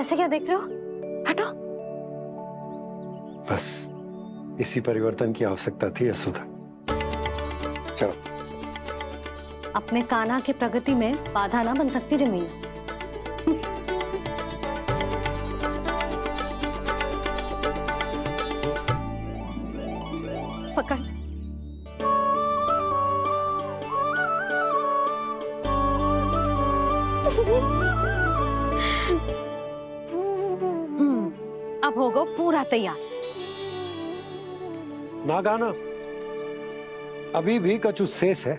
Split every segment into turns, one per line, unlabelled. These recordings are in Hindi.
ऐसे क्या देख रहे हो? हटो।
बस इसी परिवर्तन की आवश्यकता थी यशोदा। चलो।
अपने कान्हा की प्रगति में बाधा ना बन सकती जमीन। पकड़। अब होगा पूरा तैयार।
ना गाना, अभी भी कछु शेष है।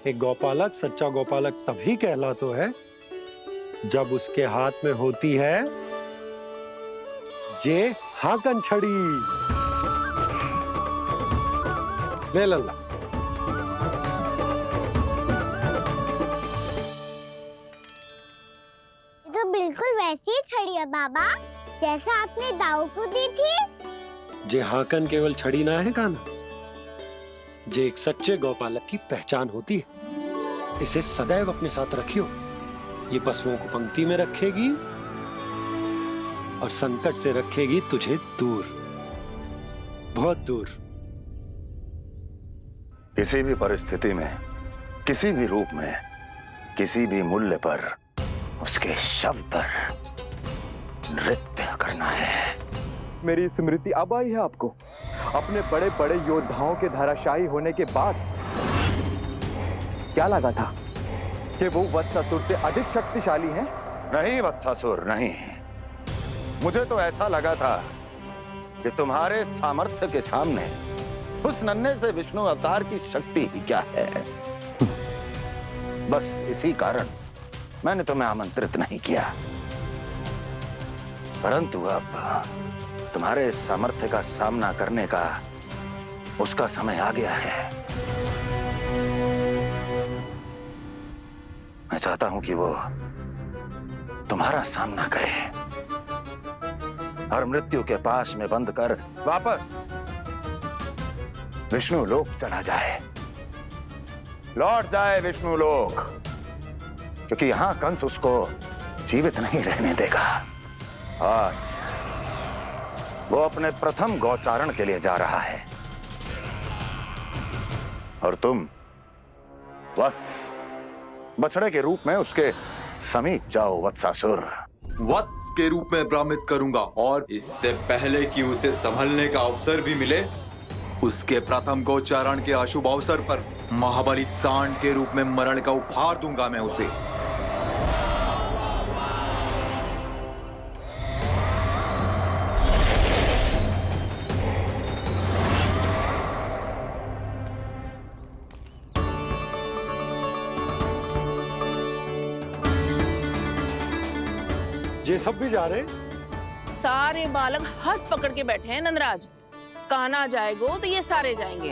एक गौपालक सच्चा गौपालक तभी कहलाता है जब उसके हाथ में होती है जे हाकन छड़ी। ले लल्ला।
तो बिल्कुल वैसी ही छड़ी है बाबा जैसा आपने दाऊ को दी थी।
जे हाकन केवल छड़ी ना है कान्हा, जे एक सच्चे गौपालक की पहचान होती है। इसे सदैव अपने साथ रखियो। ये पशुओं को पंक्ति में रखेगी और संकट से रखेगी तुझे दूर, बहुत दूर।
किसी भी परिस्थिति में, किसी भी रूप में, किसी भी मूल्य पर उसके शव पर नृत्य करना है।
मेरी स्मृति अब आई है आपको? अपने बड़े बड़े योद्धाओं के धराशायी होने के बाद क्या लगा था कि वो वत्सासुर से अधिक शक्तिशाली हैं?
नहीं वत्सासुर, नहीं। मुझे तो ऐसा लगा था कि तुम्हारे सामर्थ्य के सामने उस नन्हे से विष्णु अवतार की शक्ति ही क्या है। बस इसी कारण मैंने तुम्हें आमंत्रित नहीं किया। परंतु अब तुम्हारे सामर्थ्य का सामना करने का उसका समय आ गया है। मैं चाहता हूं कि वो तुम्हारा सामना करे और मृत्यु के पाश में बंद कर वापस विष्णु लोक चला जाए, लौट जाए विष्णु लोक, क्योंकि यहां कंस उसको जीवित नहीं रहने देगा। आज वो अपने प्रथम गौचारण के लिए जा रहा है और तुम वत्स बछड़े के रूप में उसके समीप जाओ वत्सासुर।
वत्स के रूप में भ्रमित करूंगा और इससे पहले कि उसे संभलने का अवसर भी मिले, उसके प्रथम गोचारण के अशुभ अवसर पर महाबली सांड के रूप में मरण का उपहार दूंगा मैं उसे।
ये सब भी जा रहे?
सारे बालक हाथ पकड़ के बैठे हैं नंदराज। कान्हा जाएगो तो ये सारे जाएंगे।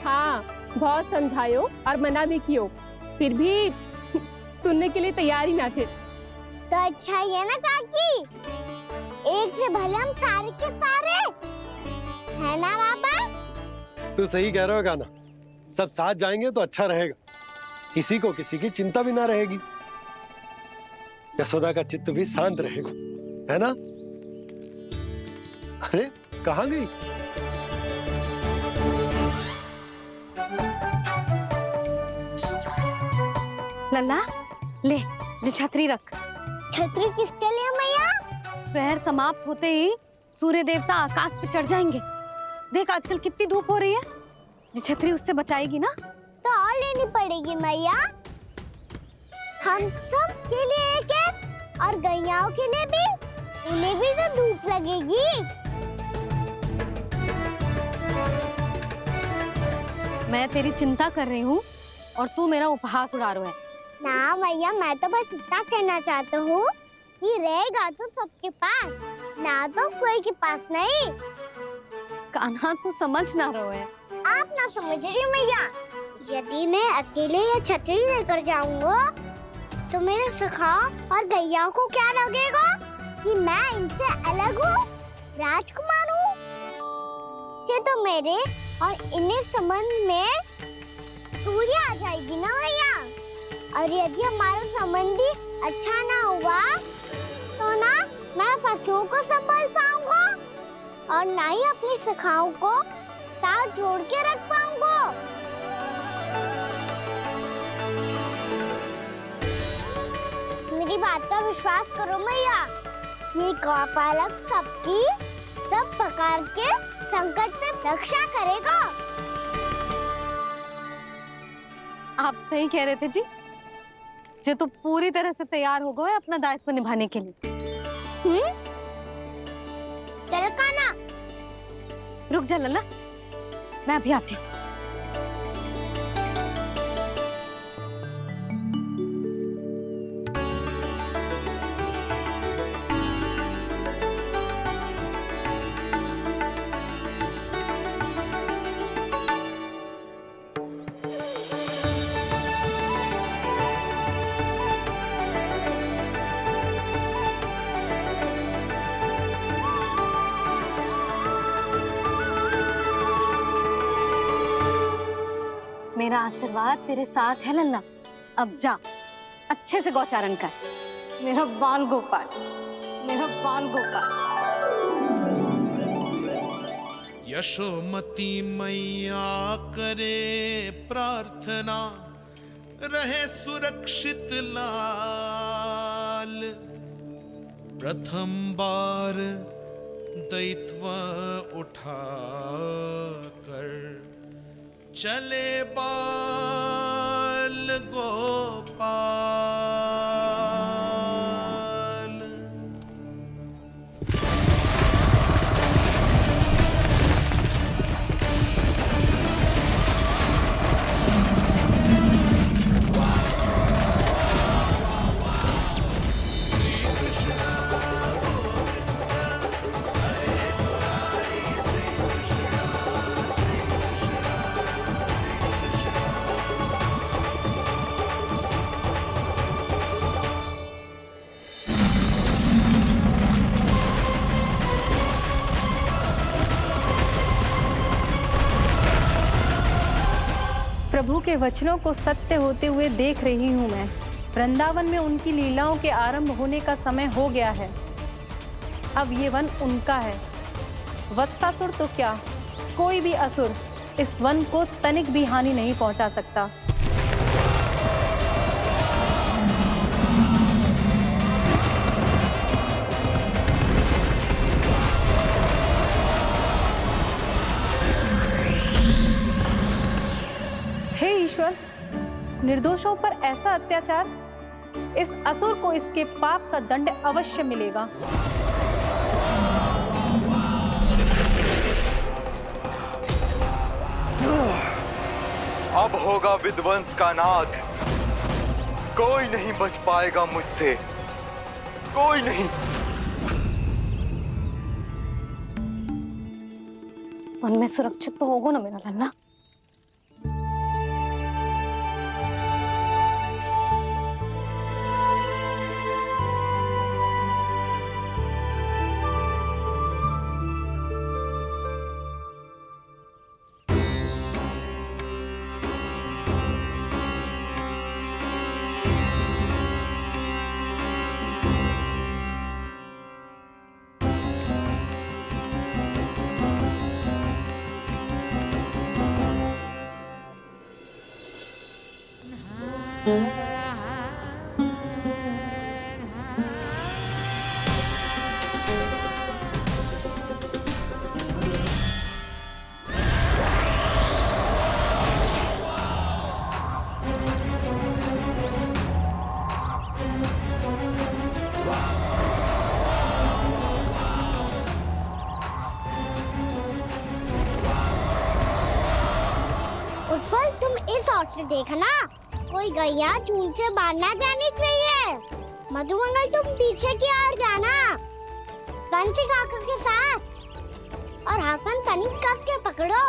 हाँ, बहुत समझायो और मना भी कियो, फिर भी सुनने के लिए तैयार ही ना थे।
तो अच्छा ही है ना काकी, एक से भले हम सारे के सारे है ना बाबा?
तू सही कह रहे हो गाना, सब साथ जाएंगे तो अच्छा रहेगा, किसी को किसी की चिंता भी ना रहेगी, यशोदा का चित्त भी शांत रहेगा, है ना? अरे कहाँ गई?
लल्ला ले, जो छतरी रख।
छतरी किसके लिए मैया?
प्रहर समाप्त होते ही सूर्य देवता आकाश पे चढ़ जाएंगे। देख आजकल कितनी धूप हो रही है, जो छतरी उससे बचाएगी ना।
तो और लेनी पड़ेगी मैया, हम सब के लिए एक एक और गैयाओं के लिए भी, उन्हें भी तो धूप लगेगी।
मैं तेरी चिंता कर रही हूँ और तू मेरा उपहास उड़ा रहा है।
ना मैया, मैं तो बस इतना कहना चाहता हूँ कि रहेगा तो सबके पास, ना तो कोई के पास नहीं।
कान्हा तू समझ ना रहा है।
आप ना समझ रही मैया, यदि मैं अकेले ये छतरी लेकर जाऊंगा तो मेरे सखा और गैयाओं को क्या लगेगा कि मैं इनसे अलग हूँ, राजकुमार हूँ। ये तो मेरे और इन्हें संबंध में दूरी आ जाएगी ना भैया। और यदि हमारा संबंध अच्छा ना हुआ तो ना मैं पशुओं को संभाल पाऊंगा और ना ही अपनी सखाओं को साथ जोड़ के रख पाऊंगा। मेरी बात का विश्वास करो मैया, ये गौपालक सबकी सब प्रकार के संकट से रक्षा करेगा।
आप सही कह रहे थे जी। जे तो पूरी तरह से तैयार हो गए अपना दायित्व निभाने के लिए।
चल कान्हा।
रुक जा लल्ला, मैं अभी आती हूँ। मेरा आशीर्वाद तेरे साथ है लल्ला। अब जा, अच्छे से गौचारण कर। मेरा बाल गोपाल, मेरा बाल गोपाल।
यशोमती मैया करे प्रार्थना, रहे सुरक्षित लाल। प्रथम बार दैत्व उठा कर चले बाल गोपाल।
प्रभु के वचनों को सत्य होते हुए देख रही हूँ मैं। वृंदावन में उनकी लीलाओं के आरंभ होने का समय हो गया है। अब ये वन उनका है। वत्सासुर तो क्या, कोई भी असुर इस वन को तनिक भी हानि नहीं पहुंचा सकता। हे ईश्वर, निर्दोषों पर ऐसा अत्याचार, इस असुर को इसके पाप का दंड अवश्य मिलेगा।
अब होगा विध्वंस का नाद। कोई नहीं बच पाएगा मुझसे, कोई नहीं।
वन में सुरक्षित तो होगा ना मेरा लल्ला।
उत्पल, तुम इस ओर से देखना, कोई गैया चून से बाहर ना जानी चाहिए। मधुमंगल, तुम पीछे की ओर जाना, कंसी काका के साथ। और हाकन तनिक कस के पकड़ो,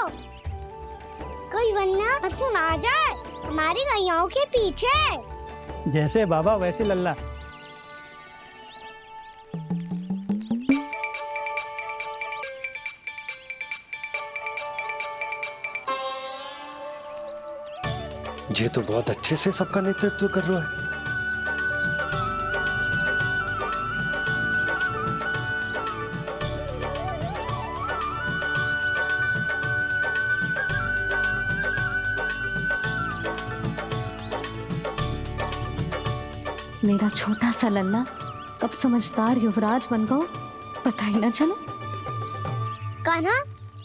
कोई वरना पशु ना आ जाए हमारी गैयाओं के पीछे।
जैसे बाबा वैसे लल्ला।
ये तो बहुत अच्छे से सबका नेतृत्व कर रहा है।
मेरा छोटा सा लल्ला कब समझदार युवराज बन गो पता ही ना चलो।
कान्हा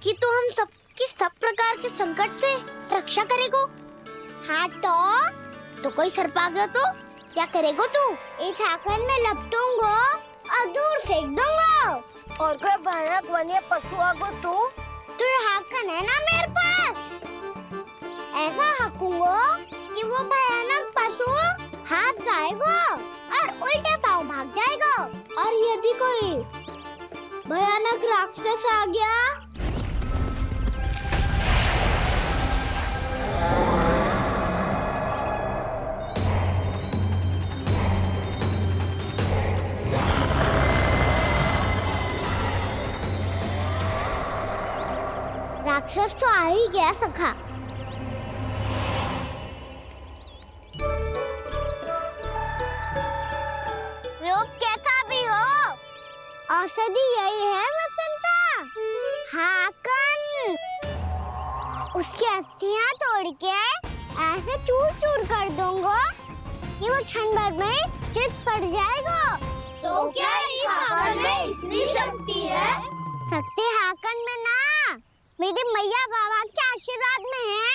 कि तू हम सब की सब प्रकार के संकट से रक्षा करेगो। हाँ तो कोई सर्प आ गया तो क्या करेगो तू? इस हाकन में लपटूंगो और दूर फेंक दूंगा। और कोई भयानक वन्य पशु आगो तो ये हाकन है ना मेरे पास, ऐसा हाकूंगो कि वो भयानक पशु हाथ जाएगा और उल्टे पाँव भाग जाएगा। और यदि कोई भयानक राक्षस आ गया राक्षस तो आ ही गया सखा। रोग कैसा भी हो औषधि यही है वसंता। हाकन उसकी अस्थियां तोड़ के ऐसे चूर चूर कर दूंगा कि वो क्षण भर में चित पड़ जाएगा। तो क्या इस हाकन में इतनी शक्ति है? शक्ति हाकन में ना मेरे मैया बाबा के आशीर्वाद में है।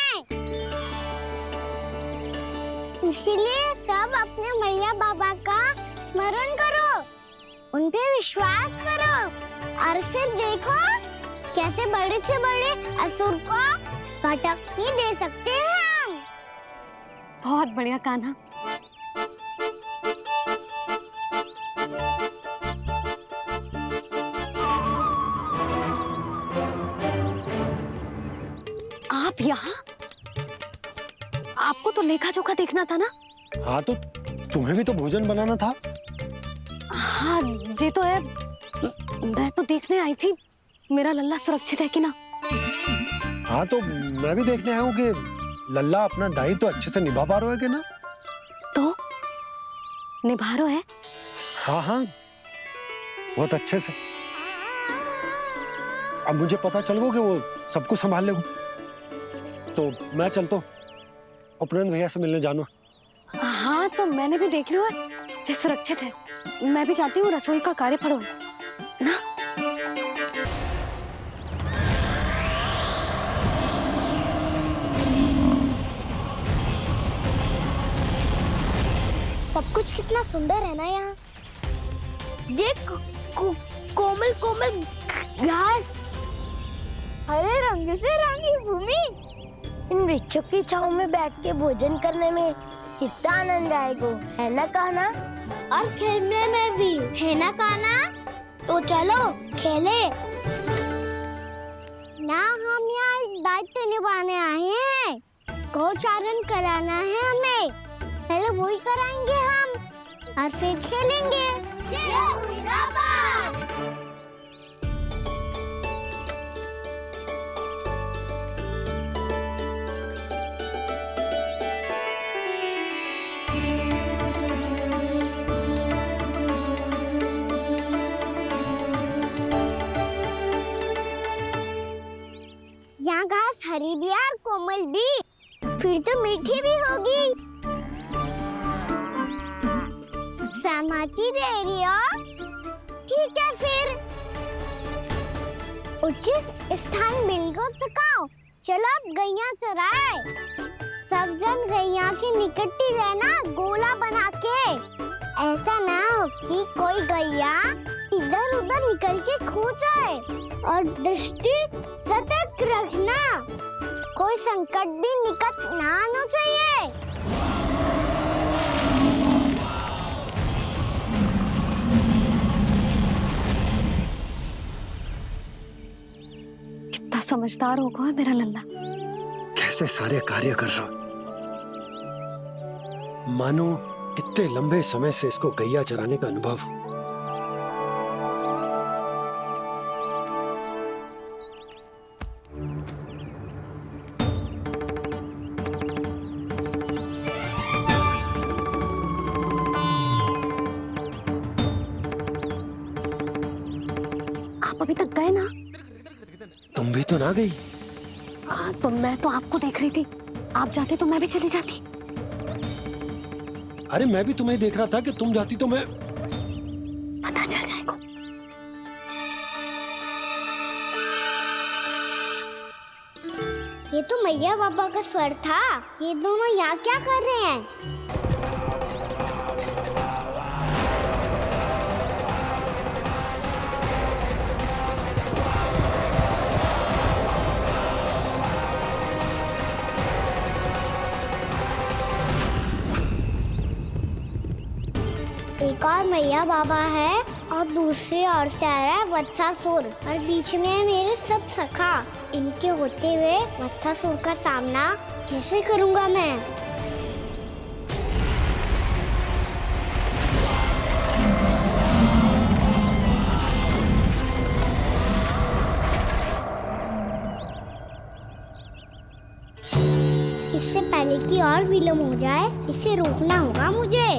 इसीलिए सब अपने मैया बाबा का स्मरण करो, उन पे विश्वास करो और फिर देखो कैसे बड़े से बड़े असुर को भटकने दे सकते हैं हम।
बहुत बढ़िया कान्हा। आप यहाँ? आपको तो लेखा जोखा देखना था ना?
हाँ तो तुम्हें भी तो भोजन बनाना था।
हाँ ये तो है, मैं तो देखने आई थी मेरा लल्ला सुरक्षित है कि ना।
हाँ तो मैं भी देखने आया हूँ कि लल्ला अपना दायित्व तो अच्छे से निभा पा रहा है कि ना।
तो निभा रहा है?
हाँ हाँ बहुत अच्छे से। अब मुझे पता चल गया कि वो सब कुछ संभाल लेगा। तो मैं चलता हूँ, उपनंद भैया से मिलने जाना।
हाँ तो मैंने भी देख लिया जो सुरक्षित है। मैं भी चाहती हूँ रसोई का कार्य पड़ो ना।
सब कुछ कितना सुंदर है ना यहाँ। देख कोमल कोमल घास, हरे रंग से रंगी भूमि। इन वृक्षों की छांव में बैठ के भोजन करने में कितना आनंद आएगा, है ना कान्हा? और खेलने में भी, है ना कान्हा? तो चलो खेले ना। हम यहाँ एक दायित्व निभाने आए हैं, गोचारण कराना है हमें। पहले वही कराएंगे हम और फिर खेलेंगे। यहाँ घास हरी भी और कोमल भी, फिर तो मीठी भी होगी। सहमति दे रही हो? ठीक है फिर उचित स्थान बिल्कुल सुखाओ। चलो अब गैया चराए। सब जन गैया के निकट ही रहना, गोला बना के। ऐसा ना हो कि कोई गैया इधर उधर निकल के खो जाए। और दृष्टि सतर्क रखना, कोई संकट भी निकट ना आना चाहिए।
कितना समझदार होगा है मेरा लल्ला।
कैसे सारे कार्य कर रहा, मानो कितने लंबे समय से इसको गैया चराने का अनुभव हो।
अभी तक गए ना?
तुम भी तो ना गई।
तो मैं तो आपको देख रही थी, आप जाते तो मैं भी चली जाती।
अरे मैं भी तुम्हें देख रहा था कि तुम जाती तो मैं
पता चल जाएगा।
ये तो मैया बाबा का स्वर था। ये दोनों यहाँ क्या कर रहे हैं? एक और मैया बाबा है और दूसरी ओर से आ रहा है वत्सासुर और बीच में है मेरे सब सखा। इनके होते हुए वत्सासुर का सामना कैसे करूंगा मैं? इससे पहले कि और विलम्ब हो जाए, इसे रोकना होगा मुझे।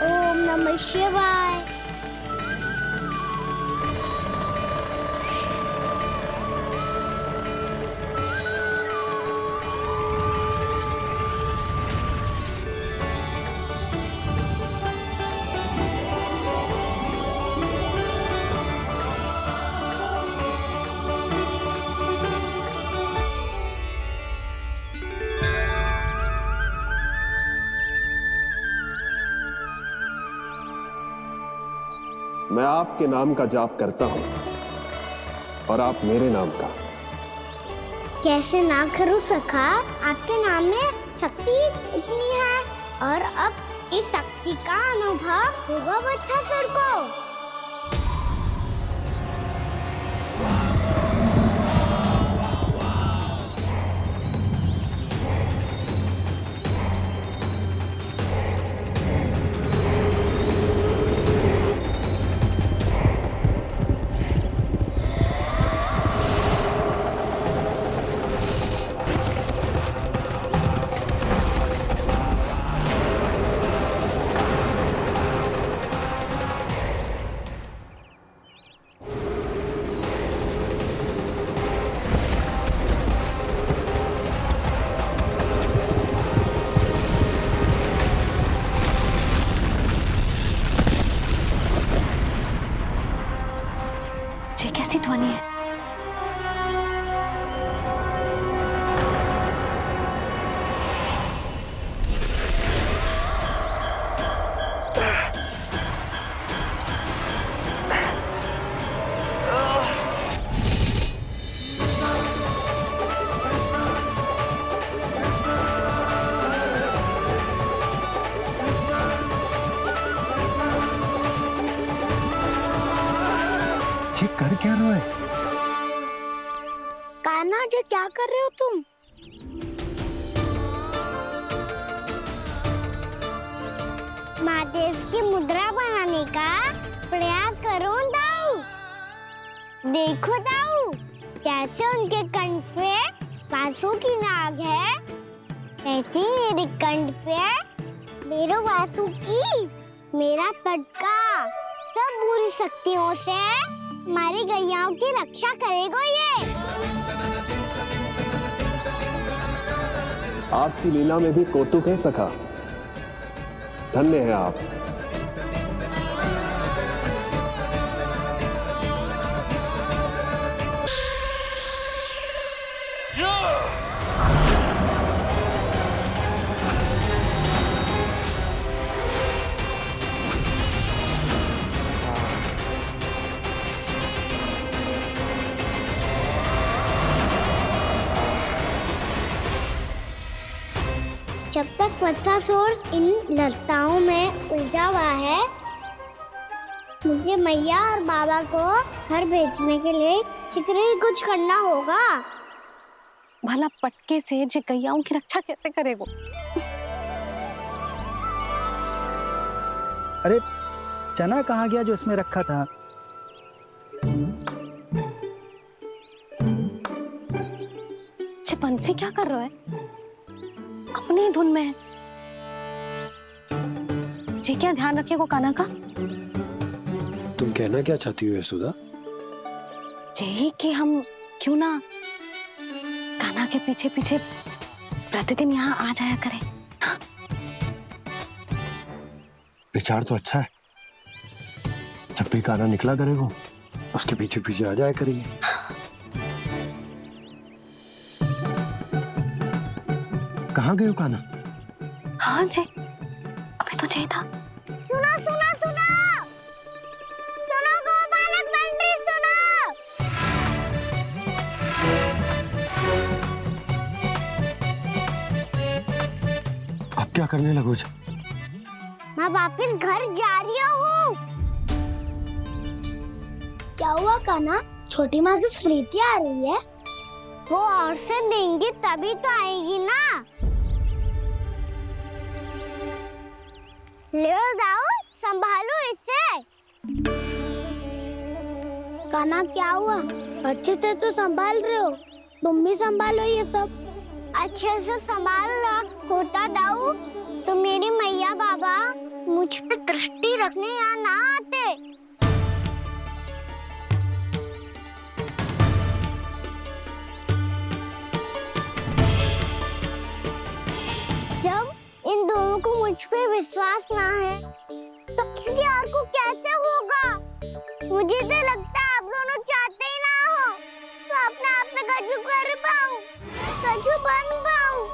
ओम नमः शिवाय।
मैं आपके नाम का जाप करता हूं और आप मेरे नाम का।
कैसे ना करूं सखा? आपके नाम में शक्ति इतनी है और अब इस शक्ति का अनुभव होगा वत्सासुर को।
ये कैसी ध्वनि है?
ये कर क्या रहा है?
कान्हा जी क्या कर रहे हो तुम? महादेव की मुद्रा बनाने का प्रयास करो दाऊ। देखो दाऊ, जैसे उनके कंठ पे बांसुरी की नाग है, ऐसे ही मेरे कंठ पे मेरो बांसुरी, मेरा पटका सब बुरी शक्तियों से हमारी गैयाओं की रक्षा करेगा ये।
आपकी लीला में भी कौतुक है सखा। धन्य है आप।
बच्चासुर इन लताओं में उलझा हुआ है। मुझे मैया और बाबा को घर भेजने के लिए शीघ्र ही कुछ करना होगा।
भला पटके से जे गैयाओं की रक्षा कैसे करेगो?
अरे चना कहाँ गया जो इसमें रखा था?
बंसी क्या कर रहा है? अपनी ही धुन में है। जी क्या ध्यान रखिएगो कान्हा का।
तुम कहना क्या चाहती हो यशोदा?
यही कि हम क्यों ना कान्हा के पीछे पीछे प्रतिदिन यहाँ आ जाया करें। हाँ?
विचार तो अच्छा है। जब भी कान्हा निकला करेगा
उसके पीछे पीछे आ जाया करेंगे।
कहाँ गए हो कान्हा?
हाँ जी, अभी तो चाहिए था।
सुनो सुनो सुनो सुनो गोपालक बंटी सुनो।
अब क्या करने लगोगे?
मैं वापस घर जा रही हूँ। क्या हुआ कान्हा? छोटी माँ की स्मृति आ रही है। वो और से देंगी तभी तो आएगी ना। ले जाओ, संभालो इसे। कान्हा क्या हुआ? अच्छे से तो संभाल रहे हो, तुम भी संभालो ये सब। अच्छे से संभाल रहा होता दाऊ तो मेरी मैया बाबा मुझ पे दृष्टि रखने यहाँ ना आते। जब इन दोनों को मुझ पे विश्वास ना है तो किसी और को कैसे होगा? मुझे तो लगता है आप दोनों चाहते ही ना हो तो अपने आप में कछु कर पाऊं, कछु बन पाऊं।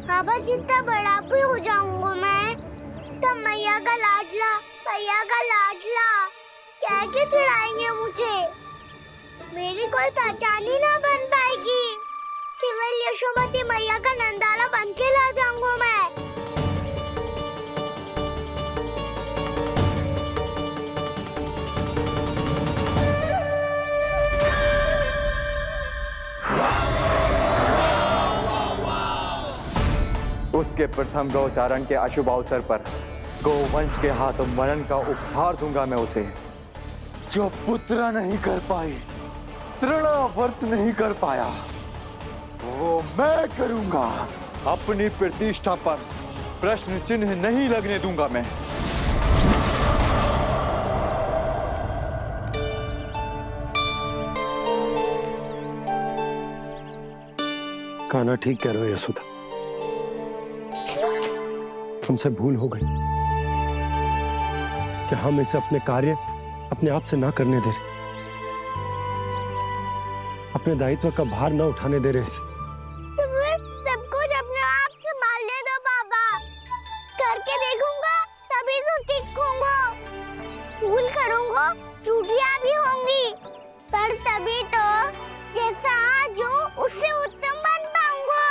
बाबा जितना बड़ा भी हो जाऊंगा मैं तब मैया का लाडला कह के चिढ़ाएंगे मुझे। मेरी कोई पहचान ही ना बन पाएगी। केवल यशोमती मैया का नंदाला बन के ला जाऊंगा मैं।
उसके प्रथम गौचारण के अशुभ अवसर पर गोवंश के हाथों मरण का उपहार दूंगा मैं उसे। जो पुत्र नहीं कर पाई, तृणावर्त नहीं कर पाया, वो मैं करूंगा। अपनी प्रतिष्ठा पर प्रश्न चिन्ह नहीं लगने दूंगा मैं।
कान्हा ठीक कह रहे हो यशोदा, हमसे भूल हो गई कि हम इसे अपने कार्य अपने आप से ना करने दे रहे, अपने दायित्व का भार ना उठाने दे रहे इसे।
तो फिर सब कुछ अपने आप संभालने दो बाबा। करके देखूंगा तभी तो ठीक होऊंगा। भूल करूंगा, त्रुटियां भी होंगी, पर तभी तो जैसा आज हूं उससे उत्तम बन पाऊंगा।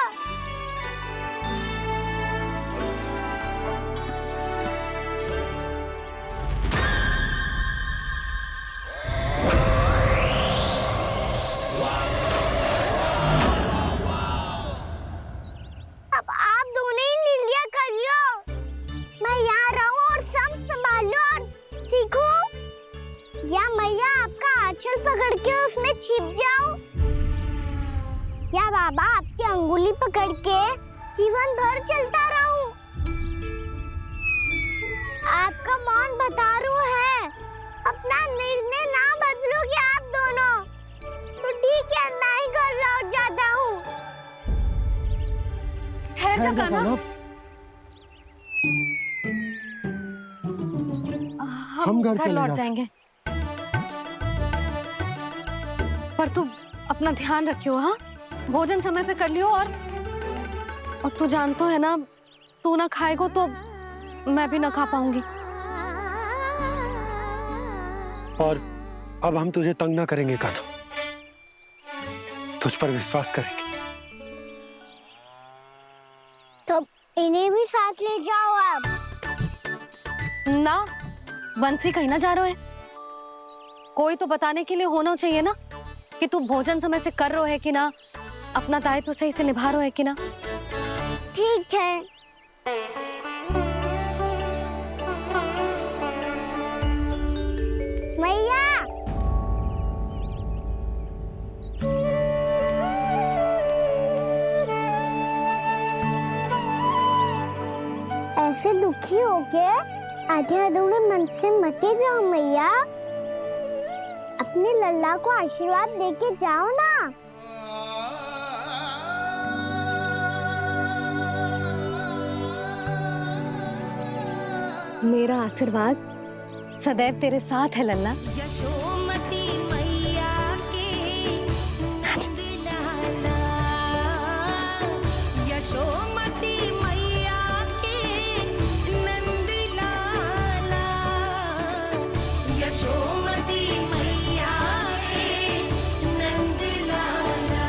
अब आप दोनों ही निर्णय कर लो। मैं यहाँ रहूं और सब संभालूं और सीखूं, या मैया आपका आंचल पकड़ के उसमें छिप जाऊं, या बाबा आपकी अंगुली पकड़ के जीवन भर चलता रहूं। आपका मौन बता रहा है, अपना निर्णय ना बदलोगे आप दोनों तो ठीक है, मैं ही घर लौट जाता हूँ।
ठहर जा कान्हा,
हम घर
लौट
चले
जाएंगे। पर तू अपना ध्यान रखियो, हाँ? भोजन समय पे कर लियो। और तू जानतो है ना, तू ना खाएगो तो मैं भी ना खा पाऊंगी।
और अब हम तुझे तंग ना करेंगे कान्हा, तुझ पर विश्वास करेंगे।
तो इन्हें भी साथ ले जाओ अब।
ना, बंसी कहीं ना जा रहे है। कोई तो बताने के लिए होना चाहिए ना कि तू भोजन समय से कर रहे है कि ना, अपना दायित्व सही से निभा रहे है कि ना।
ठीक है। मैया, ऐसे दुखी हो के आधे अधूरे मन से मत जाओ मैया। अपने लल्ला को आशीर्वाद देके जाओ ना।
मेरा आशीर्वाद सदैव तेरे साथ है लल्ला।
यशोमती मैया के नंद लाला, यशोमती मैया के नंद लाला, यशोमती मैया के नंद लाला,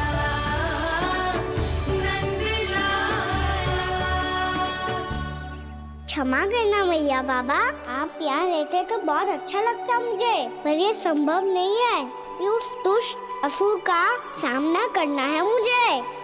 नंद लाला।
क्षमा करना मैया बाबा, आप यहाँ रहते तो बहुत अच्छा लगता मुझे, पर ये संभव नहीं है। ये उस दुष्ट असुर का सामना करना है मुझे।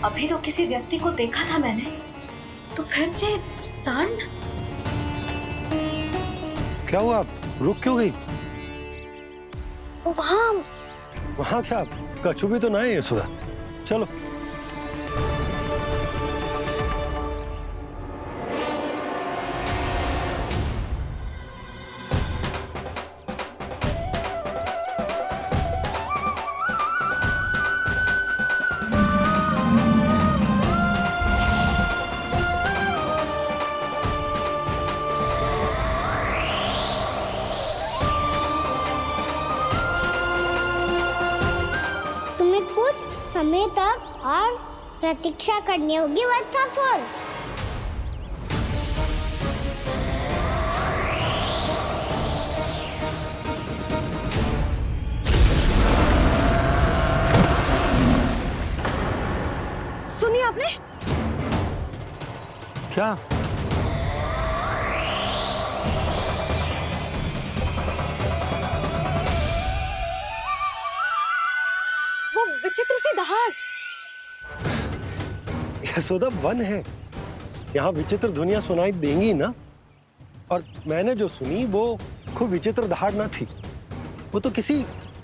अभी तो किसी व्यक्ति को देखा था मैंने, तो फिर से सांड।
क्या हुआ, रुक क्यों गई? वहाँ क्या कछु भी तो ना है यशोदा, चलो।
कुछ समय तक और प्रतीक्षा करनी होगी वत्सासुर।
सुनिए आपने
क्या?
वो विचित्र सी दहाड़।
यशोदा, वन है, यहाँ विचित्र ध्वनियां सुनाई देंगी ना। और मैंने जो सुनी वो खूब विचित्र दहाड़ ना थी, वो तो किसी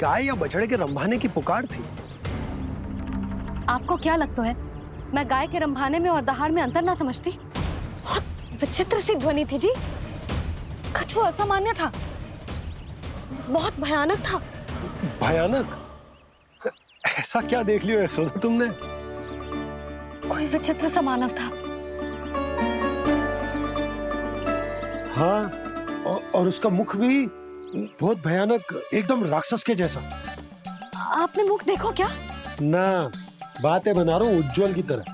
गाय या बछड़े के रंभाने की पुकार थी।
आपको क्या लगता है मैं गाय के रंभाने में और दहाड़ में अंतर ना समझती? बहुत विचित्र सी ध्वनि थी जी, कुछ वो असामान्य था, बहुत भयानक था।
भयानक? ऐसा क्या देख लियो यशोदा तुमने?
कोई विचित्र सा मानव था।
हाँ, और उसका मुख भी बहुत भयानक, एकदम राक्षस के जैसा।
आपने मुख देखो क्या?
ना, बातें बना रहा हूँ उज्जवल की तरह,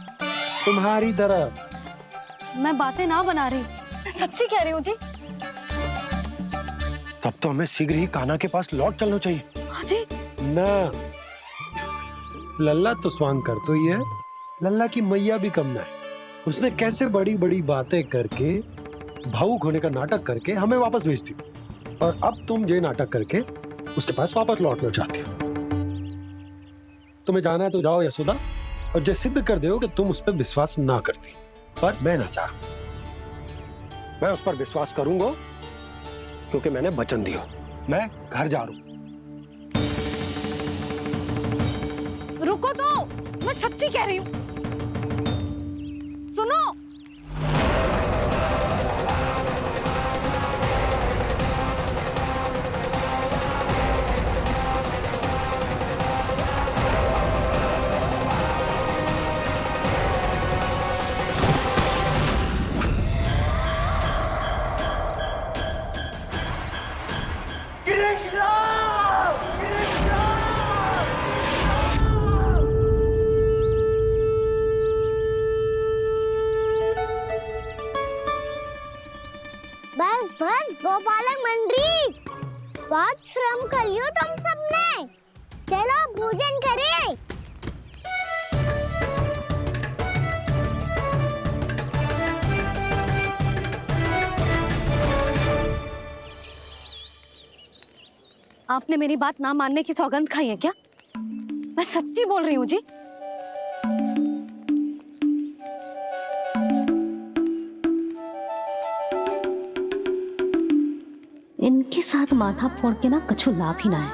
तुम्हारी तरह।
मैं बातें ना बना रही, मैं सच्ची कह रही हूँ जी।
तब तो हमें शीघ्र ही कान्हा के पास लौट चलना चाहिए।
हाँ जी।
ना, लल्ला तो स्वांग कर तो ही है, लल्ला की मैया भी कम ना है। उसने कैसे बड़ी बड़ी बातें करके, भावुक होने का नाटक करके हमें वापस भेज दी, और अब तुम ये नाटक करके उसके पास वापस लौटना चाहती हो। तुम्हें जाना है तो जाओ यशोदा, और जो सिद्ध कर दो कि तुम उस पर विश्वास ना करती, पर मैं ना चाहूं। मैं उस पर विश्वास करूंगा क्योंकि मैंने वचन दिया। मैं घर जा रहा हूं।
रुको तो, मैं सच्ची कह रही हूँ। सुनो,
बस बस गोपालक मंडली, बहुत श्रम कर लियो तुम सबने। चलो भोजन करें।
आपने मेरी बात ना मानने की सौगंध खाई है क्या? मैं सच्ची बोल रही हूँ जी। इनके साथ माथा फोड़ के ना कछु लाभ ही ना है।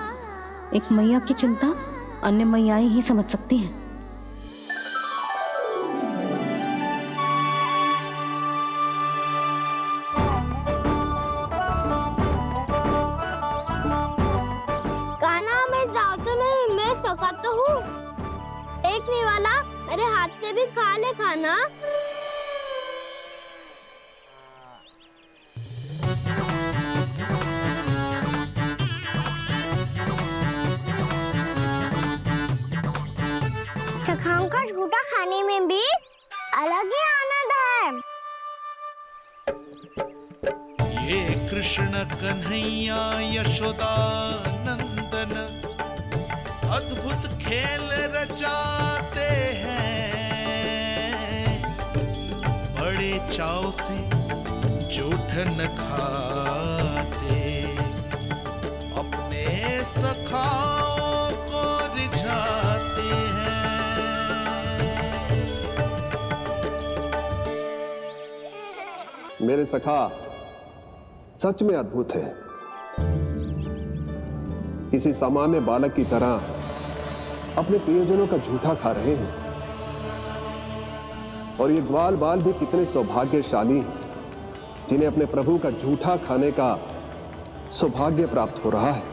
एक मैया की चिंता अन्य मैयाएं ही समझ सकती हैं।
कान्हा, मैं जाऊँ तो नहीं, मैं सका तो हूँ। एक नहीं वाला मेरे हाथ से भी खा ले खाना। चखाओं का झूठा खाने में भी अलग ही आनंद है।
ये कृष्ण कन्हैया यशोदा नंदन अद्भुत खेल रचाते हैं, बड़े चाव से जूठन खाते, अपने सखाओं को रिझाते हैं।
मेरे सखा सच में अद्भुत है। किसी सामान्य बालक की तरह अपने प्रियजनों का झूठा खा रहे हैं, और ये ग्वाल बाल भी कितने सौभाग्यशाली हैं जिन्हें अपने प्रभु का झूठा खाने का सौभाग्य प्राप्त हो रहा है।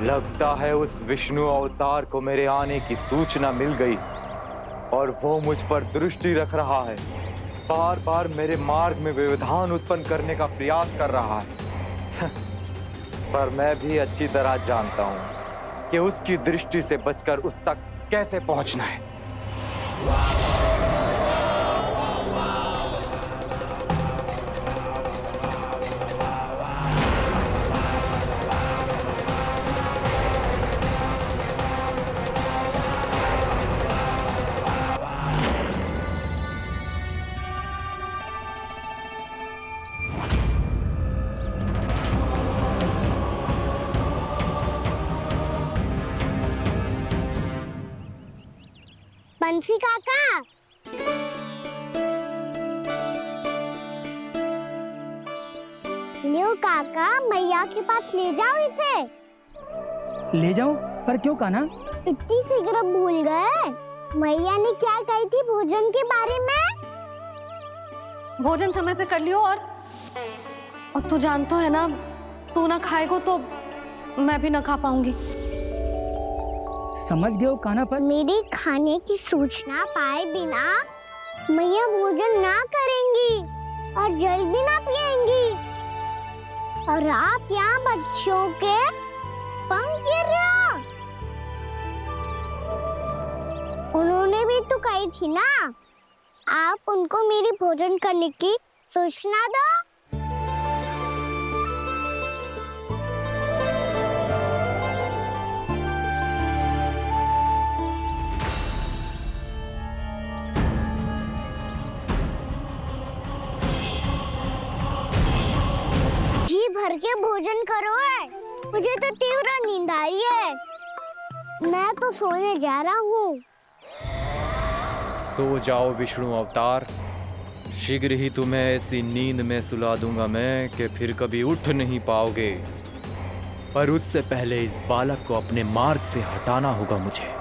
लगता है उस विष्णु अवतार को मेरे आने की सूचना मिल गई और वो मुझ पर दृष्टि रख रहा है। बार बार मेरे मार्ग में व्यवधान उत्पन्न करने का प्रयास कर रहा है। पर मैं भी अच्छी तरह जानता हूं कि उसकी दृष्टि से बचकर उस तक कैसे पहुंचना है।
बंसी काका, लियो काका, मैया के पास ले जाओ इसे।
ले जाओ? पर क्यों कान्हा?
इतनी शीघ्र भूल गए? मैया ने क्या कही थी भोजन के बारे में?
भोजन समय पे कर लियो, और तू जानता है ना, तू ना खाएगा तो मैं भी ना खा पाऊंगी।
समझ गए हो कान्हा? पर
मेरे खाने की सूचना पाए बिना मैया भोजन ना करेंगी और जल भी ना पिएंगी, और आप यहाँ बच्चों के पंख गिर रहे हो। उन्होंने भी तो कही थी ना, आप उनको मेरी भोजन करने की सूचना दो। करके भोजन करो है। मुझे तो तीव्र नींद आ रही है। मैं तो सोने जा रहा हूँ।
सो जाओ विष्णु अवतार, शीघ्र ही तुम्हें ऐसी नींद में सुला दूंगा मैं कि फिर कभी उठ नहीं पाओगे। पर उससे पहले इस बालक को अपने मार्ग से हटाना होगा मुझे।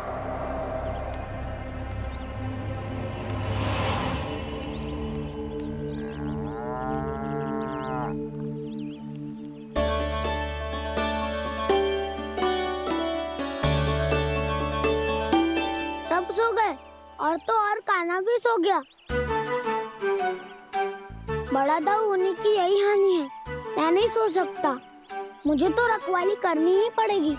सब सो गए और तो और कान्हा भी सो गया। बड़ा दाऊ होने की यही हानि है। मैं नहीं सो सकता। मुझे तो रखवाली करनी ही पड़ेगी।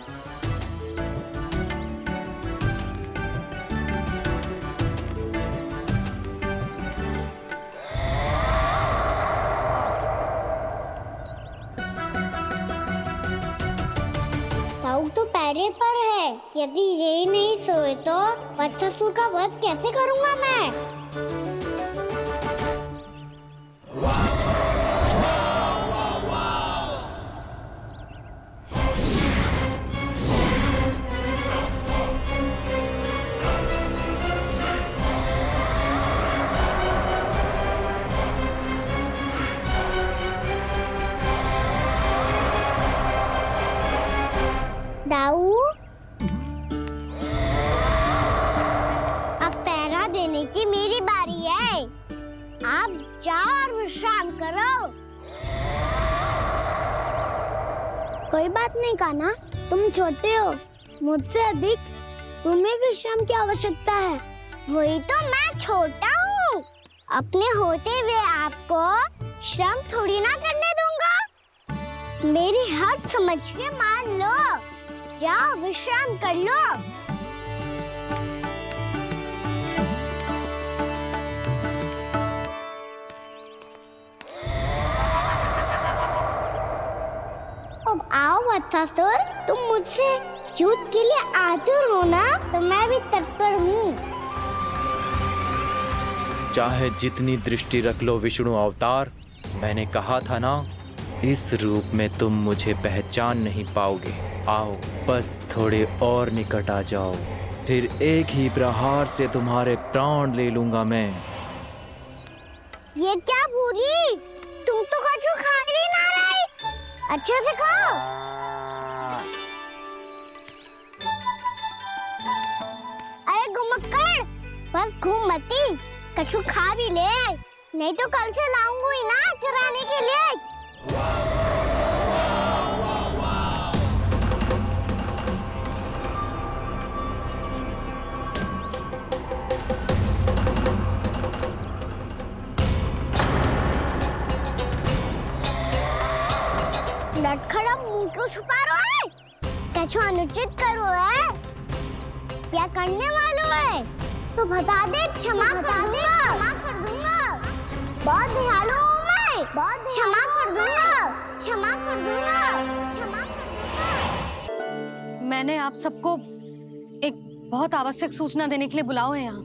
दाऊ तो पैरे पर है। यदि यही नहीं सोए तो वत्सासुर का वध कैसे करूंगा मैं? दाऊ, अब पहरा देने की मेरी बारी है। आप जाओ और विश्राम करो। कोई बात नहीं कान्हा, तुम छोटे हो। मुझसे अधिक तुम्हें विश्राम की आवश्यकता है। वही तो, मैं छोटा हूँ। अपने होते हुए आपको श्रम थोड़ी ना करने दूंगा। मेरी हद समझ के मान लो। जाओ विश्राम कर लो। अब आओ वत्सासुर, तुम मुझसे युद्ध के लिए आतुर हो ना? तो मैं भी तत्पर हूँ।
चाहे जितनी दृष्टि रख लो विष्णु अवतार, मैंने कहा था ना, इस रूप में तुम मुझे पहचान नहीं पाओगे। आओ, बस थोड़े और निकट आ जाओ, फिर एक ही प्रहार से तुम्हारे प्राण ले लूंगा मैं।
ये क्या भूरी? तुम तो कछु खा ही ना रही। अच्छे से खाओ। अरे गुमक्कड़, बस घूम मती, कछु खा भी ले, नहीं तो कल से लाऊंगी ही ना चुराने के लिए। लटखड़ा मुंह क्यों छुपा रहा है? कछु अनुचित करो है या करने वालों है तो बता दे, क्षमा कर दूंगा। बहुत दयालु हूँ मैं, बहुत क्षमा कर दूंगा।
मैंने आप सबको एक बहुत आवश्यक सूचना देने के लिए बुलाओ है यहाँ।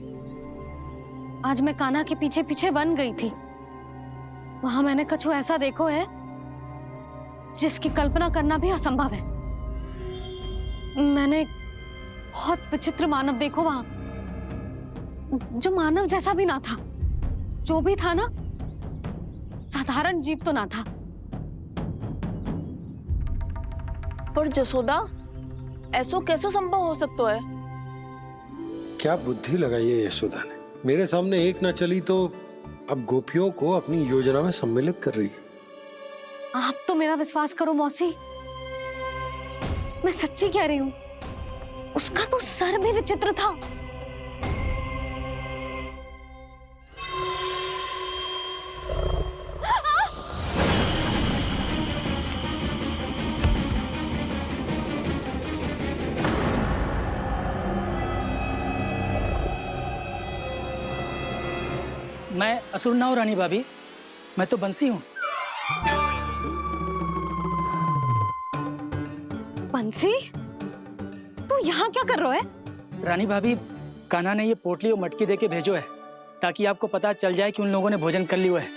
आज मैं कान्हा के पीछे पीछे वन गई थी। वहां मैंने कछु ऐसा देखो है जिसकी कल्पना करना भी असंभव है। मैंने बहुत विचित्र मानव देखो वहां, जो मानव जैसा भी ना था। जो भी था ना, साधारण जीव तो ना था।
पर जसोदा, ऐसो कैसे संभव हो सकता है?
क्या बुद्धि लगाई है यशोदा ने। मेरे सामने एक ना चली तो अब गोपियों को अपनी योजना में सम्मिलित कर रही है।
आप तो मेरा विश्वास करो मौसी, मैं सच्ची कह रही हूँ। उसका तो सर भी विचित्र था।
मैं असुर ना हूँ रानी भाभी, मैं तो बंसी हूँ।
बंसी, तू यहाँ क्या कर रहा है?
रानी भाभी, कान्हा ने ये पोटली और मटकी देके भेजो है ताकि आपको पता चल जाए कि उन लोगों ने भोजन कर लिया है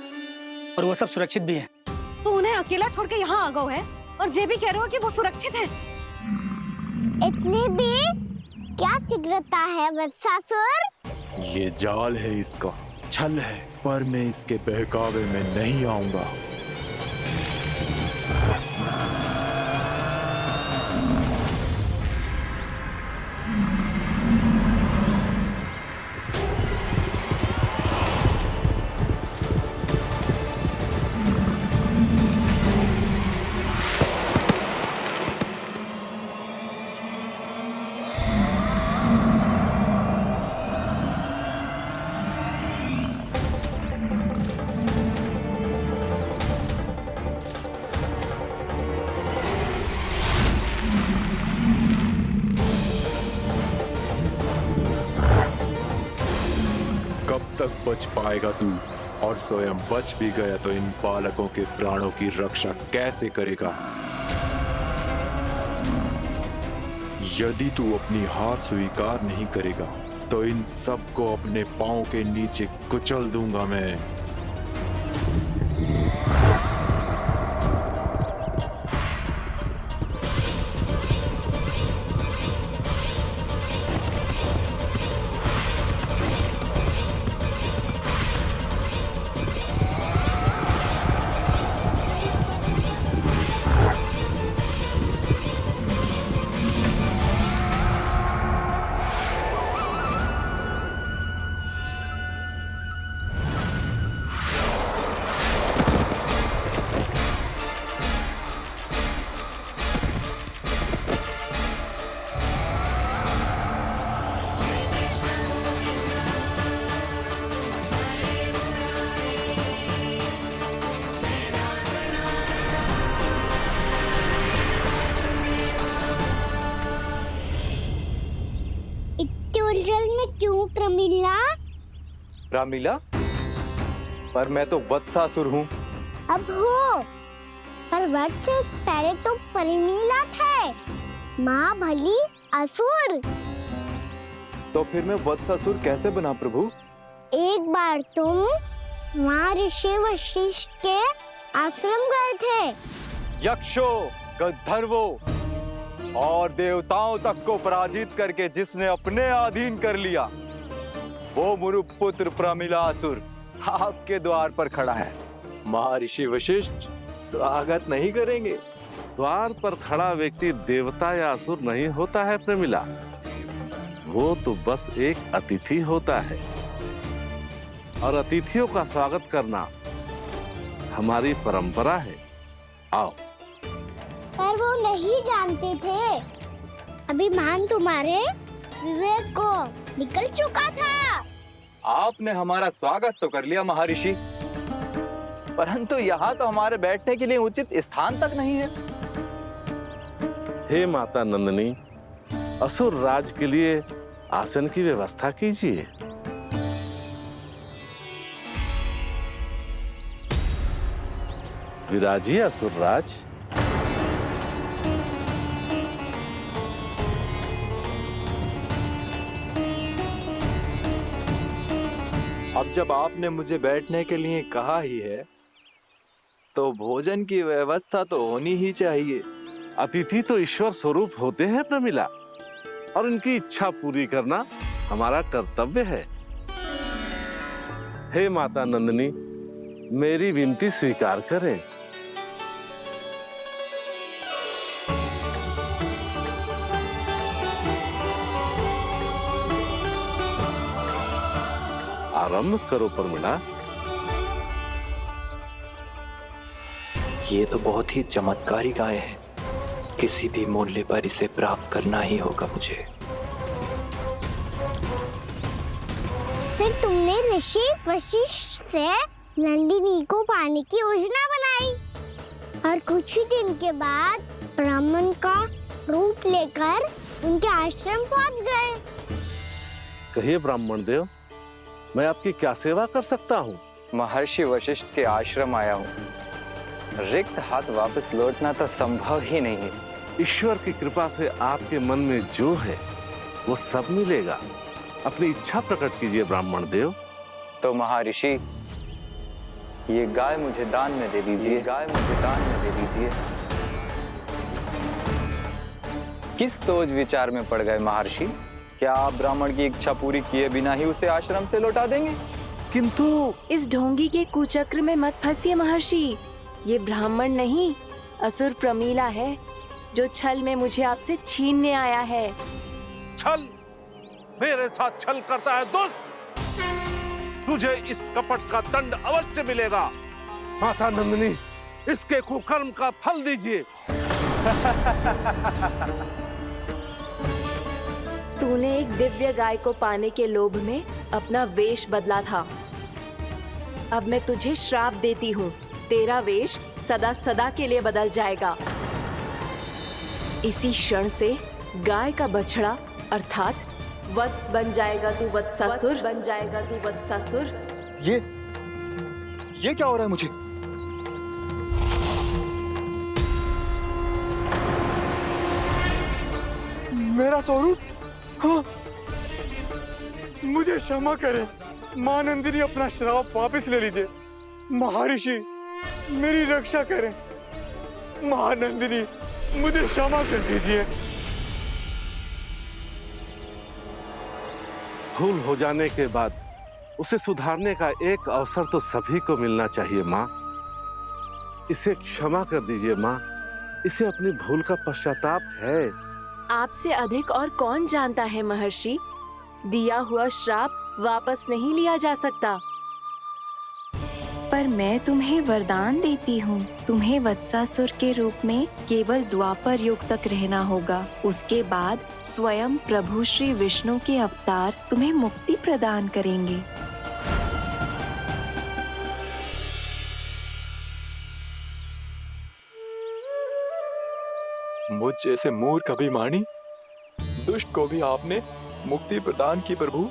और वो सब सुरक्षित भी है।
तू उन्हें अकेला छोड़ के यहाँ आ गए है और जे भी कह रहे हो कि वो सुरक्षित है।
इतनी भी क्या शीघ्रता है वत्सासुर?
ये जाल है, इसका छल है, पर मैं इसके बहकावे में नहीं आऊंगा। कब तक बच पाएगा तू? और स्वयं बच भी गया तो इन बालकों के प्राणों की रक्षा कैसे करेगा? यदि तू अपनी हार स्वीकार नहीं करेगा तो इन सबको अपने पांव के नीचे कुचल दूंगा मैं।
उलझन में क्यों प्रमिला?
रामलीला, पर मैं तो वत्सासुर हूँ।
अब हो, पर वत्स से पहले तो प्रमिला थे, माँ भली असुर।
तो फिर मैं वत्सासुर कैसे बना प्रभु?
एक बार तुम वहाँ ऋषि वशिष्ठ के आश्रम गए थे।
यक्षों, गंधर्वों और देवताओं तक को पराजित करके जिसने अपने अधीन कर लिया, वो मुरुपुत्र प्रमिलासुर आपके द्वार पर खड़ा है। महर्षि वशिष्ठ स्वागत नहीं करेंगे।
द्वार पर खड़ा व्यक्ति देवता या असुर नहीं होता है प्रमिला, वो तो बस एक अतिथि होता है और अतिथियों का स्वागत करना हमारी परंपरा है। आओ।
पर वो नहीं जानते थे, अभिमान तुम्हारे विवेक को निकल चुका था।
आपने हमारा स्वागत तो कर लिया महर्षि, परंतु यहाँ तो हमारे बैठने के लिए उचित स्थान तक नहीं है।
हे माता नंदिनी, असुर राज के लिए आसन की व्यवस्था कीजिए। विराजिए असुर राज।
अब जब आपने मुझे बैठने के लिए कहा ही है, तो भोजन की व्यवस्था तो होनी ही चाहिए।
अतिथि तो ईश्वर स्वरूप होते हैं प्रमिला, और उनकी इच्छा पूरी करना हमारा कर्तव्य है। हे माता नंदिनी, मेरी विनती स्वीकार करें। आरंभ करो प्रमिला।
ये तो बहुत ही चमत्कारी गाय है, किसी भी मूल्य पर इसे प्राप्त करना ही होगा मुझे।
फिर तुमने ऋषि वशिष्ठ से नंदिनी को पाने की योजना बनाई और कुछ ही दिन के बाद ब्राह्मण का रूप लेकर उनके आश्रम पहुंच गए।
कहिए ब्राह्मण देव, मैं आपकी क्या सेवा कर सकता हूँ?
महर्षि वशिष्ठ के आश्रम आया हूँ। रिक्त हाथ वापस लौटना तो संभव ही नहीं है।
ईश्वर की कृपा से आपके मन में जो है वो सब मिलेगा। अपनी इच्छा प्रकट कीजिए ब्राह्मण देव।
तो महर्षि, ये गाय मुझे दान में दे दीजिए, गाय मुझे दान में दे दीजिए। किस सोच विचार में पड़ गए महर्षि? क्या आप ब्राह्मण की इच्छा पूरी किए बिना ही उसे आश्रम से लौटा देंगे?
किंतु इस ढोंगी के कुचक्र में मत फंसिए महर्षि। ये ब्राह्मण नहीं, असुर प्रमीला है, जो छल में मुझे आपसे छीनने आया है।
छल? मेरे साथ छल करता है दुष्ट? तुझे इस कपट का दंड अवश्य मिलेगा। माता नंदिनी, इसके कुकर्म का फल दीजिए।
तूने एक दिव्य गाय को पाने के लोभ में अपना वेश बदला था। अब मैं तुझे श्राप देती हूँ, तेरा वेश सदा सदा के लिए बदल जाएगा। इसी क्षण से गाय का बछड़ा अर्थात वत्स बन जाएगा तू, वत्सासुर बन जाएगा तू, वत्सासुर।
ये क्या हो रहा है मुझे? मेरा स्वरूप? हाँ। मुझे क्षमा करें मां नंदिनी, अपना श्राप वापस ले लीजिए। महर्षि मेरी रक्षा करें। मां नंदिनी मुझे क्षमा कर दीजिए।
भूल हो जाने के बाद उसे सुधारने का एक अवसर तो सभी को मिलना चाहिए माँ। इसे क्षमा कर दीजिए माँ, इसे अपनी भूल का पश्चाताप है।
आपसे अधिक और कौन जानता है महर्षि, दिया हुआ श्राप वापस नहीं लिया जा सकता। पर मैं तुम्हें वरदान देती हूँ, तुम्हें वत्सासुर के रूप में केवल द्वापर युग तक रहना होगा। उसके बाद स्वयं प्रभु श्री विष्णु के अवतार तुम्हें मुक्ति प्रदान करेंगे।
मुझ जैसे मूर्ख अभिमानी दुष्ट को भी आपने मुक्ति प्रदान की प्रभु।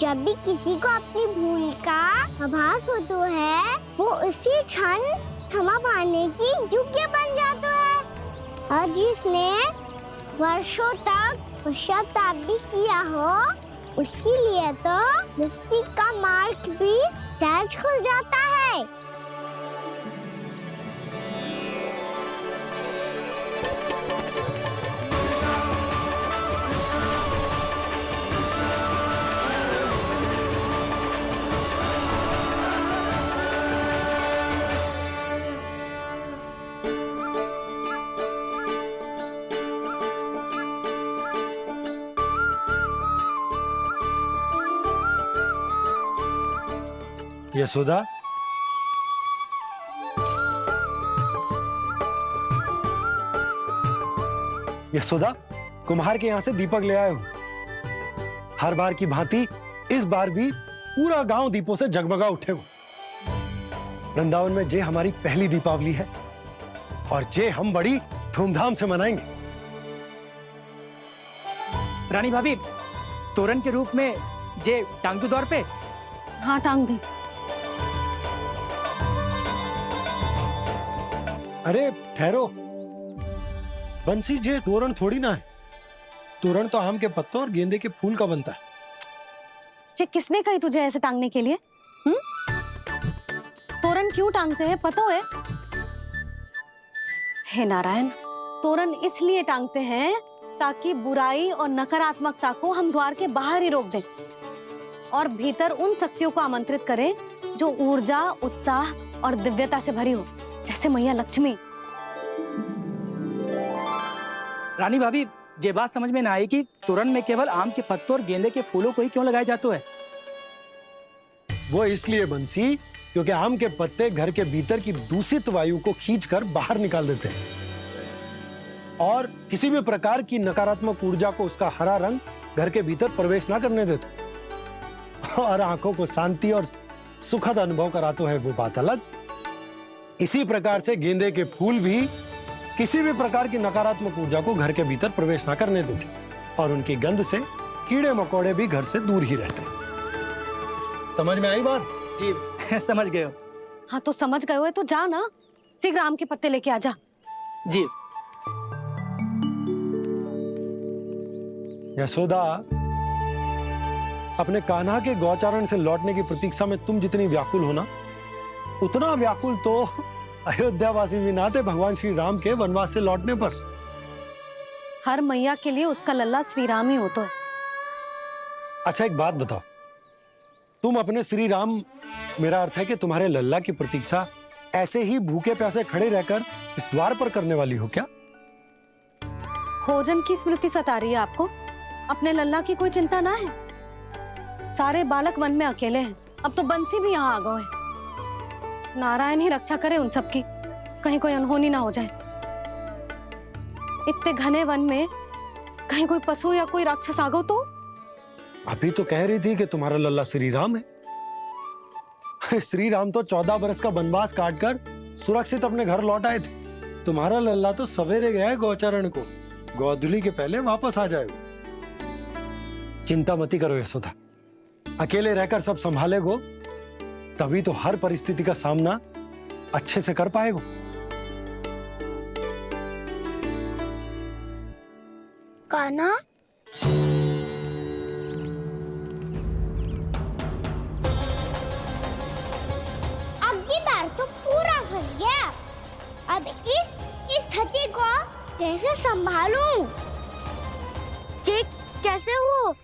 जब भी किसी को अपनी भूल का आभास होता है, वो उसी क्षण क्षमा पाने की योग्य बन जाता है। और जिसने वर्षों तक पश्चाताप भी किया हो, उसके लिए तो मुक्ति का मार्ग भी सहज खुल जाता है।
यशोदा, यशोदा, कुम्हार के यहाँ से दीपक ले आए हूं। हर बार की भांति इस बार भी पूरा गांव दीपों से जगमगा उठे हो। वृंदावन में जे हमारी पहली दीपावली है और जे हम बड़ी धूमधाम से मनाएंगे।
रानी भाभी, तोरण के रूप में जे टांग दो दौर पे।
हाँ, टांग दी।
अरे ठहरो, बंसी, जे तोरण थोड़ी ना है। तोरण तो आम के पत्तों और गेंदे के फूल का बनता है।
जे किसने कही तुझे ऐसे टांगने के लिए? तोरण क्यों टांगते हैं पता है? हे नारायण, तोरण इसलिए टांगते हैं ताकि बुराई और नकारात्मकता को हम द्वार के बाहर ही रोक दें और भीतर उन शक्तियों को आमंत्रित करें जो ऊर्जा, उत्साह और दिव्यता से भरी हो, जैसे मैया लक्ष्मी।
रानी भाभी, ये बात समझ में ना आई कि तोरण में केवल आम के पत्तों और गेंदे के फूलों को ही क्यों लगाया जाता है?
वो इसलिए बंसी, क्योंकि आम के पत्ते घर के भीतर की दूषित वायु को खींचकर बाहर निकाल देते हैं और किसी भी प्रकार की नकारात्मक ऊर्जा को उसका हरा रंग घर के भीतर प्रवेश ना करने देते और आंखों को शांति और सुखद अनुभव कराता है, वो बात अलग। इसी प्रकार से गेंदे के फूल भी किसी भी प्रकार की नकारात्मक ऊर्जा को घर के भीतर प्रवेश ना करने देते और उनकी गंध से कीड़े मकोड़े भी घर से दूर ही रहते हैं। समझ में आई बात?
जी समझ गए हो।
हाँ, तो समझ गए हो तो जा ना, शीघ्र आम के पत्ते लेके आ जा।
जी।
यशोदा, अपने कान्हा के गौचारण से लौटने की प्रतीक्षा में तुम जितनी व्याकुल हो ना, उतना व्याकुल तो अयोध्यावासी भी ना थे भगवान श्री राम के वनवास से लौटने पर।
हर मैया के लिए उसका लल्ला श्री राम ही होता है।
अच्छा एक बात बताओ, तुम अपने श्री राम, मेरा अर्थ है कि तुम्हारे लल्ला की प्रतीक्षा ऐसे ही भूखे प्यासे खड़े रहकर इस द्वार पर करने वाली हो क्या?
भोजन की स्मृति सता रही है आपको? अपने लल्ला की कोई चिंता ना है। सारे बालक वन में अकेले हैं, अब तो बंसी भी यहाँ आ गए हैं। नारायण ही रक्षा करे उन सबकी, कहीं कोई अनहोनी ना हो जाए। इतने घने वन में कहीं कोई पशु या कोई राक्षस आ गो तो?
अभी तो कह रही थी कि तुम्हारा लल्ला श्री राम है। अरे श्री राम तो 14 बरस का वनवास काटकर सुरक्षित अपने घर लौट आए थे। तुम्हारा लल्ला तो सवेरे गया है गौचरण को, गोधूली के पहले वापस आ जाएगा। चिंता मती करो यशोदा, अकेले रहकर सब संभालेगो तभी तो हर परिस्थिति का सामना अच्छे से कर पाएगो।
कान्हा, अब की बार तो पूरा फंस गया। अब इस स्थिति को कैसे संभालूं? जी कैसे हो?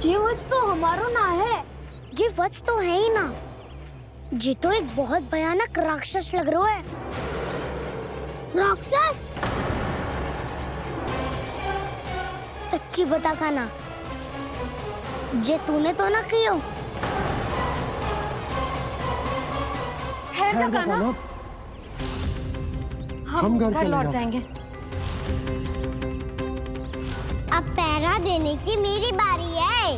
जी वत्स तो हमारो ना है। जी वत्स तो है ही ना। जी तो एक बहुत भयानक राक्षस लग रहा है। राक्षस? सच्ची बता कान्हा, जे तूने तो ना कियो?
है जा कान्हा, हम घर लौट जाएंगे।
अब पहरा देने की मेरी बारी है।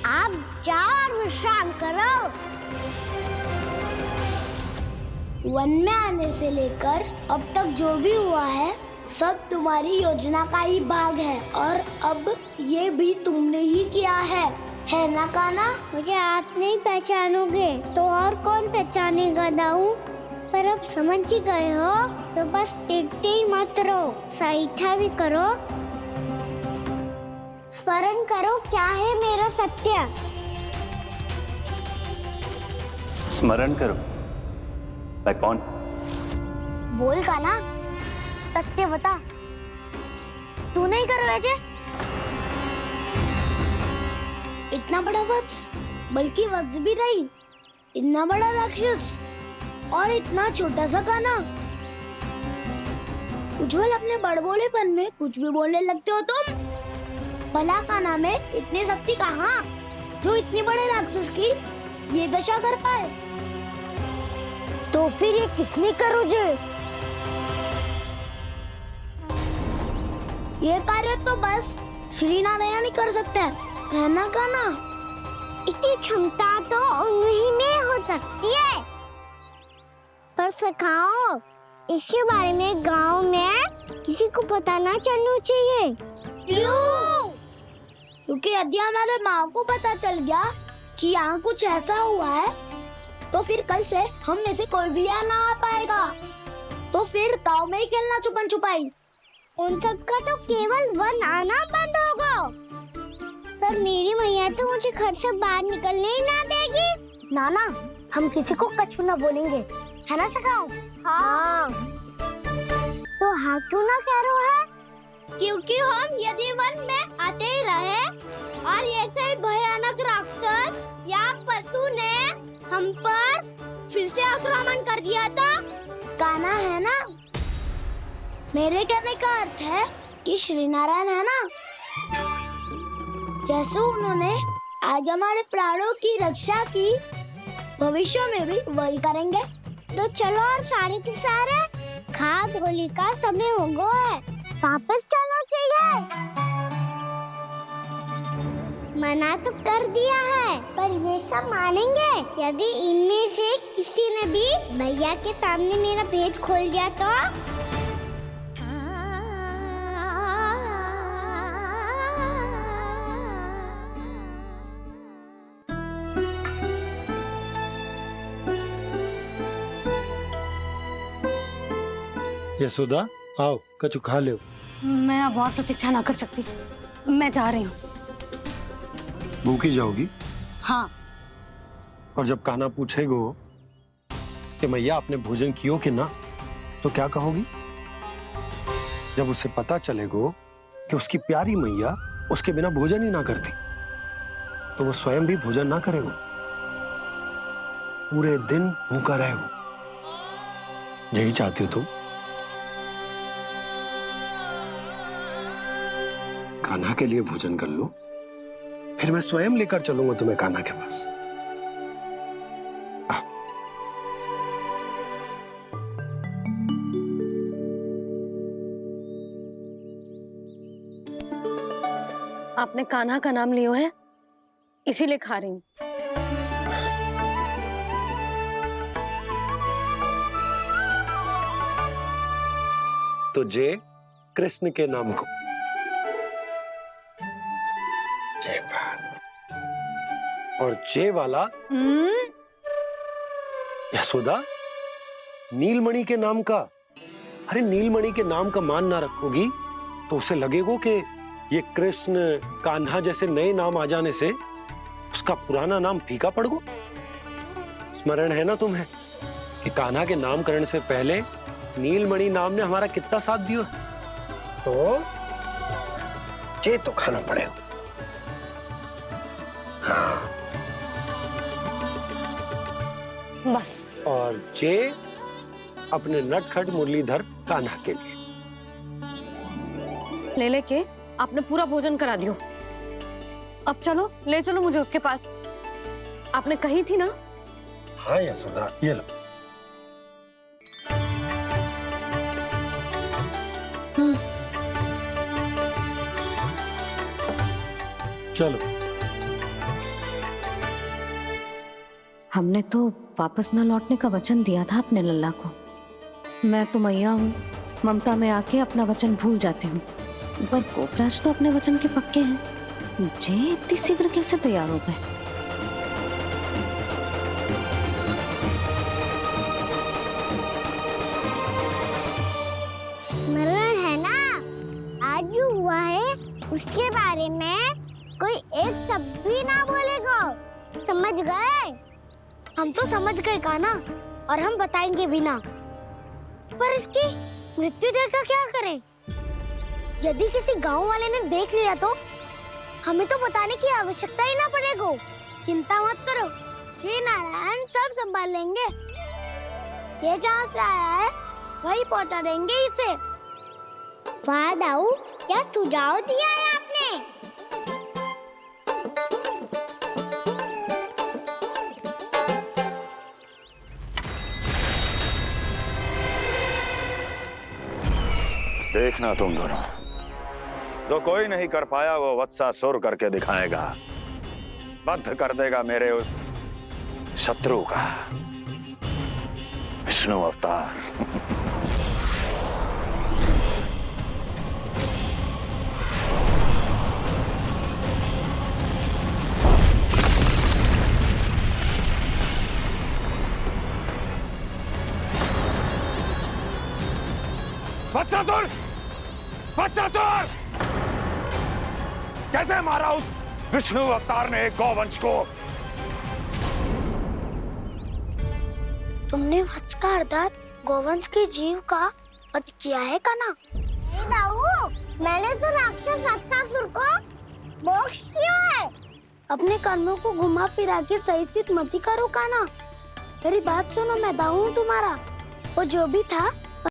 आप जाओ और विश्राम करो। वन में आने से लेकर अब तक जो भी हुआ है सब तुम्हारी योजना का ही भाग है, और अब ये भी तुमने ही किया है ना कान्हा? मुझे आप नहीं पहचानोगे तो और कौन पहचानेगा दाऊ? पर अब समझ ही गए हो तो बस देखते ही मत रहो, सईठा भी करो। स्मरण करो क्या है मेरा सत्य।
स्मरण करो? मैं कौन?
बोल कान्हा, सत्य बता। तू नहीं करो अजय? इतना बड़ा वत्स, बल्कि वत्स भी नहीं, इतना बड़ा राक्षस और इतना छोटा सा कान्हा। उज्जवल अपने बड़बोलेपन में कुछ भी बोलने लगते हो तुम। भला कान्हा में इतनी शक्ति कहाँ जो इतने बड़े राक्षस की ये दशा कर पाए? तो फिर ये किसने करो जे? ये कार्य तो बस श्री नारायण ही कर सकते हैं, है ना कान्हा? इतनी क्षमता तो उन्हीं में हो सकती है, पर सखाओ इसके बारे में गांव में किसी को पता ना चलना चाहिए। क्यों? क्योंकि यदि हमारे माँ को पता चल गया कि यहाँ कुछ ऐसा हुआ है तो फिर कल से हम में से कोई भी यहाँ ना आ पाएगा। तो फिर गांव में ही खेलना छुपन छुपाई। उन सब का तो केवल वन आना बंद होगा। पर मेरी मैया तो मुझे घर से बाहर निकलने ही ना देगी। नाना, हम किसी को कछु ना बोलेंगे, है ना सखाओ? हाँ। तो हाँ क्यों ना कह रहे हो? क्योंकि हम यदि वन में आते ही रहे और ऐसे ही भयानक राक्षस या पशु ने हम पर फिर से आक्रमण कर दिया तो कान्हा, है ना? मेरे कहने का अर्थ है कि श्री नारायण है ना, जैसे उन्होंने आज हमारे प्राणों की रक्षा की, भविष्य में भी वही करेंगे। तो चलो और सारे के सारे खाद होली का समय हो गया है, वापस चलना चाहिए। मना तो कर दिया है, पर ये सब मानेंगे यदि इनमें से किसी ने भी भैया के सामने मेरा भेद खोल दिया तो?
यशोदा आओ, कछु खा लो।
मैं अब और प्रतीक्षा ना कर सकती, मैं जा रही हूँ।
भूखी जाओगी?
हाँ,
और जब कान्हा पूछेगो कि मैया आपने भोजन कियो कि ना, तो क्या कहोगी? जब उसे पता चलेगो कि उसकी प्यारी मैया उसके बिना भोजन ही ना करती, तो वो स्वयं भी भोजन ना करेगो, पूरे दिन भूखा रहेगो। यही चाहती हो तुम? कान्हा के लिए भोजन कर लो, फिर मैं स्वयं लेकर चलूंगा तुम्हें कान्हा के पास।
आपने कान्हा का नाम लियो है, इसीलिए खा रही हूँ।
तो जय कृष्ण के नाम को। जय बात। और जय वाला यशोदा, नीलमणि के नाम का। अरे नीलमणि के नाम का मान ना रखोगी तो उसे लगेगो कि ये कृष्ण कान्हा जैसे नए नाम आ जाने से उसका पुराना नाम फीका पड़ गो। स्मरण है ना तुम्हें कि कान्हा के नामकरण से पहले नीलमणि नाम ने हमारा कितना साथ दिया? तो जे तो खाना पड़ेगा। हाँ।
बस।
और जे अपने नटखट मुरलीधर कान्हा के लिए
ले लेके आपने पूरा भोजन करा दियो। अब चलो, ले चलो मुझे उसके पास। आपने कही थी ना?
हाँ यशोदा, ये लो। चलो।
हमने तो वापस ना लौटने का वचन दिया था अपने लल्ला को। मैं तो मैया हूँ, ममता में आके अपना वचन भूल जाती हूँ, पर गोपराज तो अपने वचन के पक्के हैं। जे इतनी शीघ्र कैसे तैयार हो गए?
मरण है ना, आज जो हुआ है उसके बारे में कोई एक शब्द भी ना बोलेगा। समझ गए? हम तो समझ गए कान्हा, और हम बताएंगे भी ना। पर इसकी मृत्यु देखकर क्या करें? यदि किसी गांव वाले ने देख लिया तो हमें तो बताने की आवश्यकता ही ना पड़ेगा। चिंता मत करो, श्री नारायण सब संभाल लेंगे। ये जहाँ से आया है वही पहुँचा देंगे इसे। वाह दाऊ, क्या सुझाव दिया है आपने?
देखना तुम दोनों, जो कोई नहीं कर पाया वो वत्सासुर करके दिखाएगा। बद्ध कर देगा मेरे उस शत्रु का विष्णु अवतार।
वत्सासुर! वत्सासुर! कैसे मारा उस विष्णु अवतार ने एक गौवंश को?
तुमने वत्स का अर्थात गोवंश के जीव का वध किया है कान्हा? नहीं दाऊ, मैंने तो राक्षस वत्सासुर को मोक्ष किया है। अपने कर्मों को घुमा फिरा के सही सिद्ध मत करो कान्हा। मेरी बात सुनो, मैं दाऊ हूँ तुम्हारा। वो जो भी था